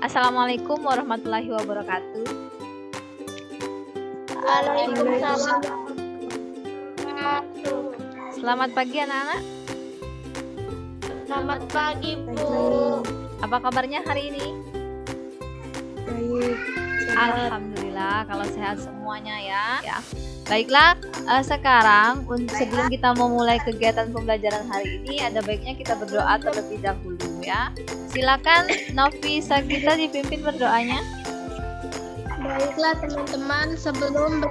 Assalamualaikum warahmatullahi wabarakatuh. Waalaikumsalam. Selamat pagi anak-anak. Selamat pagi, Bu. Apa kabarnya hari ini? Baik. Alhamdulillah kalau sehat semuanya ya. Baiklah, sekarang sebelum kita memulai kegiatan pembelajaran hari ini, ada baiknya kita berdoa terlebih dahulu ya. Silakan Novi Sagita dipimpin berdoanya. Baiklah teman-teman, sebelum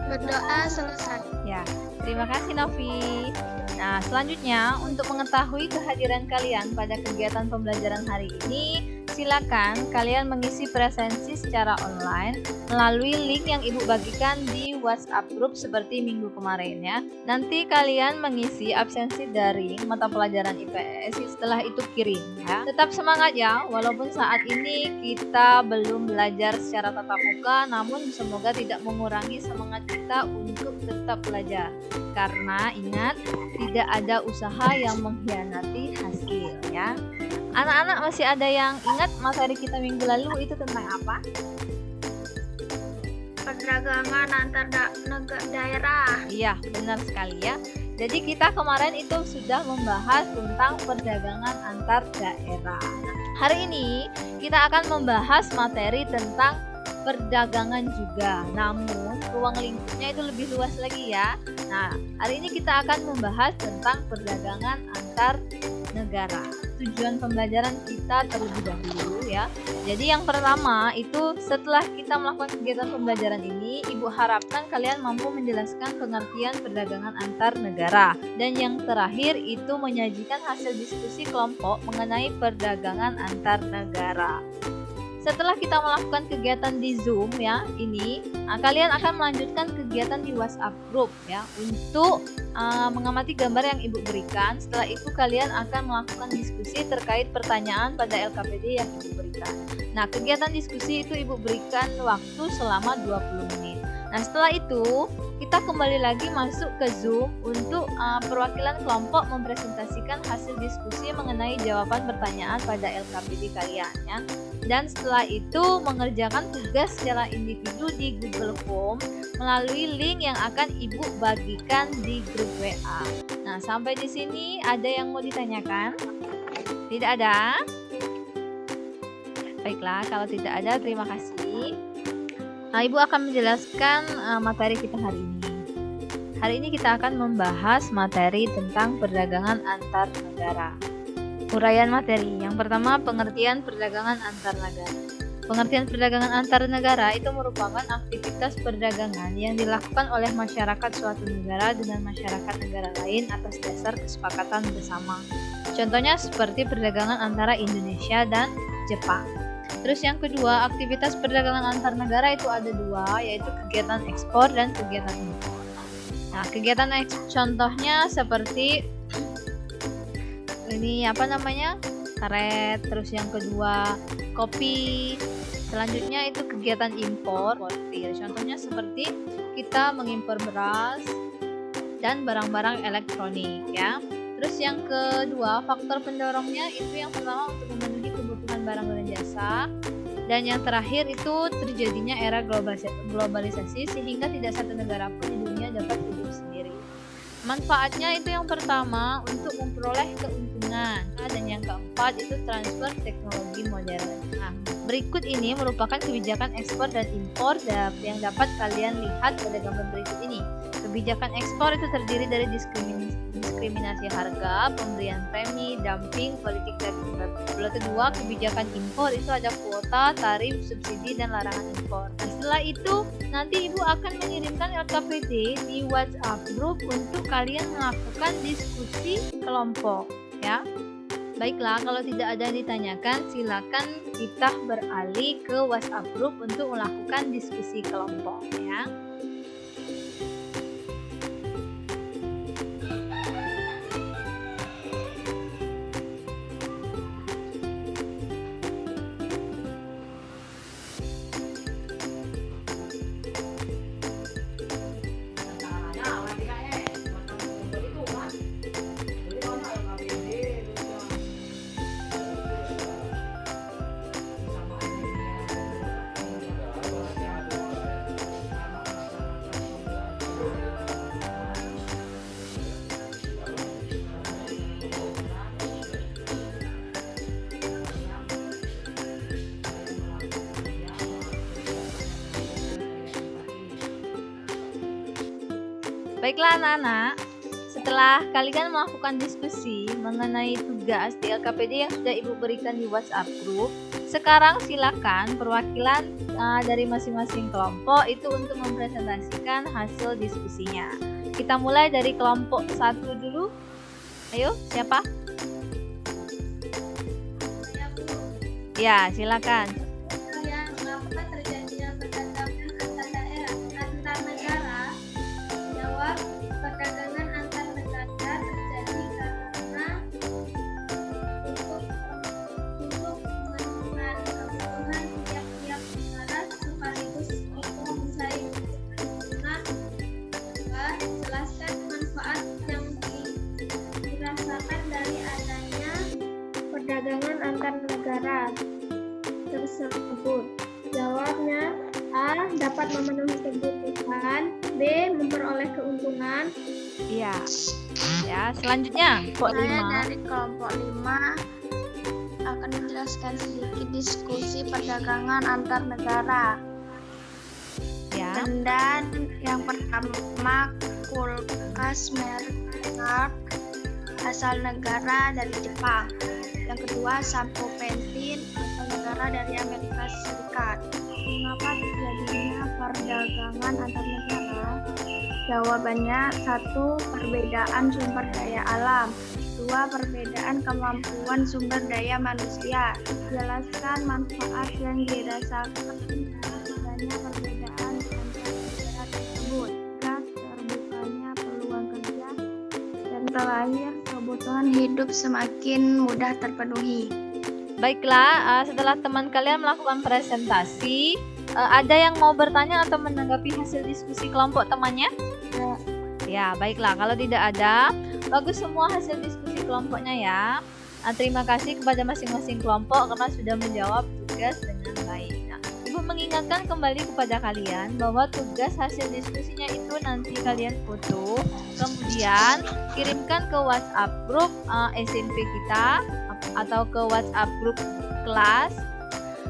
berdoa selesai. Ya, terima kasih Novi. Nah, selanjutnya untuk mengetahui kehadiran kalian pada kegiatan pembelajaran hari ini, silakan kalian mengisi presensi secara online melalui link yang Ibu bagikan di WhatsApp grup seperti minggu kemarin ya. Nanti kalian mengisi absensi daring mata pelajaran IPS, setelah itu kirim ya. Tetap semangat ya, walaupun saat ini kita belum belajar secara tatap muka, namun semoga tidak mengurangi semangat kita untuk tetap belajar. Karena ingat, tidak ada usaha yang mengkhianati hasil ya. Anak-anak masih ada yang ingat materi kita minggu lalu itu tentang apa? Perdagangan antar daerah. Iya, benar sekali ya. Jadi kita kemarin itu sudah membahas tentang perdagangan antar daerah. Hari ini kita akan membahas materi tentang perdagangan juga, namun ruang lingkupnya itu lebih luas lagi ya. Nah, hari ini kita akan membahas tentang perdagangan antar negara. Tujuan pembelajaran kita terlebih dahulu ya. Jadi yang pertama itu setelah kita melakukan kegiatan pembelajaran ini, Ibu harapkan kalian mampu menjelaskan pengertian perdagangan antar negara. Dan yang terakhir itu menyajikan hasil diskusi kelompok mengenai perdagangan antar negara. Setelah kita melakukan kegiatan di Zoom ya, kalian akan melanjutkan kegiatan di WhatsApp group ya untuk mengamati gambar yang Ibu berikan. Setelah itu kalian akan melakukan diskusi terkait pertanyaan pada LKPD yang Ibu berikan. Nah, kegiatan diskusi itu Ibu berikan waktu selama 20 menit. Nah, setelah itu kita kembali lagi masuk ke Zoom untuk perwakilan kelompok mempresentasikan hasil diskusi mengenai jawaban pertanyaan pada LKPD kalian ya. Dan setelah itu mengerjakan tugas secara individu di Google Form melalui link yang akan Ibu bagikan di grup WA. Nah, sampai di sini ada yang mau ditanyakan? Tidak ada? Baiklah, kalau tidak ada terima kasih. Nah, Ibu akan menjelaskan materi kita hari ini. Hari ini kita akan membahas materi tentang perdagangan antar negara. Uraian materi. Yang pertama, pengertian perdagangan antar negara. Pengertian perdagangan antar negara itu merupakan aktivitas perdagangan yang dilakukan oleh masyarakat suatu negara dengan masyarakat negara lain atas dasar kesepakatan bersama. Contohnya seperti perdagangan antara Indonesia dan Jepang. Terus yang kedua, aktivitas perdagangan antar negara itu ada dua, yaitu kegiatan ekspor dan kegiatan impor. Nah, kegiatan contohnya seperti karet, terus yang kedua kopi. Selanjutnya itu kegiatan impor. Contohnya seperti kita mengimpor beras dan barang-barang elektronik ya. Terus yang kedua, faktor pendorongnya itu yang pertama untuk memenuhi kebutuhan barang dan jasa. Dan yang terakhir itu terjadinya era globalisasi sehingga tidak satu negara pun di dunia dapat hidup sendiri. Manfaatnya itu yang pertama untuk memperoleh keuntungan, dan yang keempat itu transfer teknologi modern. Nah, berikut ini merupakan kebijakan ekspor dan impor yang dapat kalian lihat pada gambar berikut ini. Kebijakan ekspor itu terdiri dari diskriminasi harga, pemberian premi, dumping, politik daging babi. Lalu kedua, kebijakan impor itu ada kuota, tarif, subsidi, dan larangan impor. Nah, setelah itu nanti Ibu akan mengirimkan LKPD di WhatsApp group untuk kalian melakukan diskusi kelompok ya. Baiklah, kalau tidak ada yang ditanyakan, silakan kita beralih ke WhatsApp group untuk melakukan diskusi kelompok ya. Baiklah anak-anak, setelah kalian melakukan diskusi mengenai tugas di LKPD yang sudah Ibu berikan di WhatsApp group, sekarang silakan perwakilan dari masing-masing kelompok itu untuk mempresentasikan hasil diskusinya. Kita mulai dari kelompok 1 dulu. Ayo, siapa? Ya, silakan. Mengapa terjadinya perdagangan antar daerah, antar negara? Jawab, perdagangan antar negara terjadi karena untuk memenuhi kebutuhan tiap-tiap negara sekaligus untuk mencari keuntungan. Jelaskan manfaat yang dirasakan dari adanya perdagangan antar negara tersebut. Jawabnya, A. Dapat memenuhi kebutuhan, B. Memperoleh keuntungan. Iya. Ya, selanjutnya kelompok Saya 5. dari kelompok 5 akan menjelaskan sedikit diskusi perdagangan antar negara. Ya. Dan yang pertama, kulkas merek asal negara dari Jepang. Yang kedua, sampo Pantene asal negara dari Amerika Serikat. Mengapa terjadinya perdagangan antar negara? Jawabannya, 1. Perbedaan sumber daya alam. 2. Perbedaan kemampuan sumber daya manusia. Jelaskan manfaat yang dirasakan adanya perbedaan antar negara tersebut. 3. Terbukanya peluang kerja. Dan terakhir, kebutuhan hidup semakin mudah terpenuhi. Baiklah, setelah teman kalian melakukan presentasi, ada yang mau bertanya atau menanggapi hasil diskusi kelompok temannya? Ya, baiklah. Kalau tidak ada, bagus semua hasil diskusi kelompoknya ya. Terima kasih kepada masing-masing kelompok karena sudah menjawab tugas dengan baik. Nah, Ibu mengingatkan kembali kepada kalian bahwa tugas hasil diskusinya itu nanti kalian foto, kemudian kirimkan ke WhatsApp grup SMP kita atau ke WhatsApp grup kelas.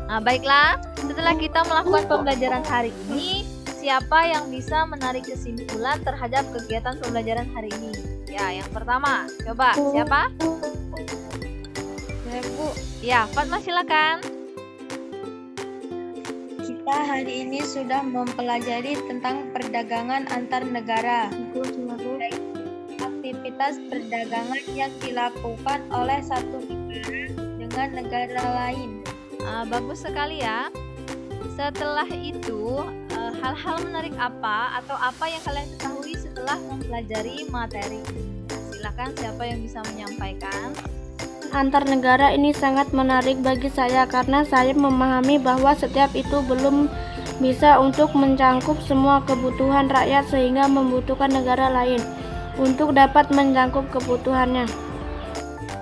Nah, baiklah, setelah kita melakukan pembelajaran hari ini, siapa yang bisa menarik kesimpulan terhadap kegiatan pembelajaran hari ini? Ya, yang pertama, coba siapa? Ya, Bu. Ya, Fatma silakan. Kita hari ini sudah mempelajari tentang perdagangan antar negara. Aktivitas perdagangan yang dilakukan oleh satu negara dengan negara lain. Bagus sekali ya. Setelah itu, hal-hal menarik apa atau apa yang kalian ketahui setelah mempelajari materi ini? Silakan, siapa yang bisa menyampaikan? Antar negara ini sangat menarik bagi saya karena saya memahami bahwa setiap itu belum bisa untuk mencangkup semua kebutuhan rakyat sehingga membutuhkan negara lain untuk dapat mencangkup kebutuhannya.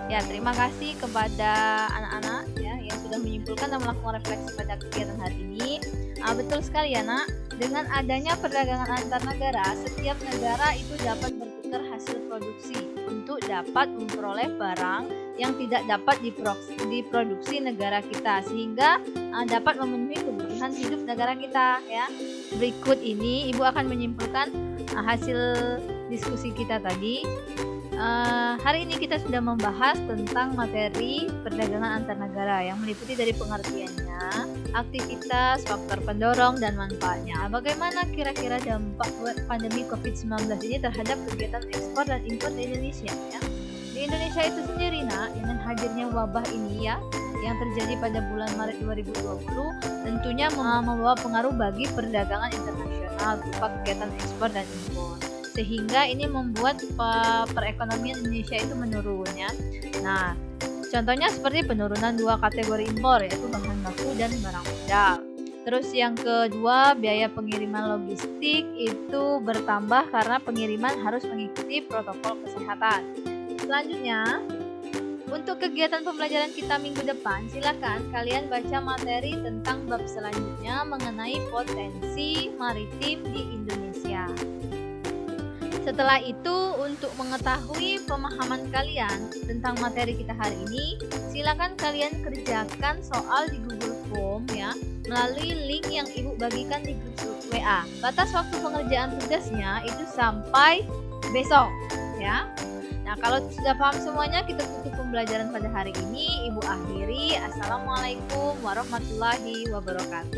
Ya, terima kasih kepada anak-anak ya yang sudah menyimpulkan dan melakukan refleksi pada kegiatan hari ini. Betul sekali ya, Nak. Dengan adanya perdagangan antar negara, setiap negara itu dapat bertukar hasil produksi untuk dapat memperoleh barang yang tidak dapat diproduksi negara kita sehingga dapat memenuhi kebutuhan hidup negara kita ya. Berikut ini Ibu akan menyimpulkan hasil diskusi kita tadi. Hari ini kita sudah membahas tentang materi perdagangan antar negara yang meliputi dari pengertiannya, aktivitas, faktor pendorong, dan manfaatnya. Bagaimana kira-kira dampak pandemi COVID-19 ini terhadap kegiatan ekspor dan impor di Indonesia ya? Di Indonesia itu sendiri, Nak, dengan hadirnya wabah ini ya, yang terjadi pada bulan Maret 2020, tentunya membawa pengaruh bagi perdagangan internasional berupa kegiatan ekspor dan impor. Sehingga ini membuat perekonomian Indonesia itu menurun ya. Nah, contohnya seperti penurunan dua kategori impor yaitu bahan baku dan barang modal. Terus yang kedua, biaya pengiriman logistik itu bertambah karena pengiriman harus mengikuti protokol kesehatan. Selanjutnya, untuk kegiatan pembelajaran kita minggu depan, silakan kalian baca materi tentang bab selanjutnya mengenai potensi maritim di Indonesia. Setelah itu, untuk mengetahui pemahaman kalian tentang materi kita hari ini, silakan kalian kerjakan soal di Google Form ya, melalui link yang Ibu bagikan di grup WA. Batas waktu pengerjaan tugasnya itu sampai besok ya. Nah, kalau sudah paham semuanya, kita tutup pembelajaran pada hari ini. Ibu akhiri. Assalamualaikum warahmatullahi wabarakatuh.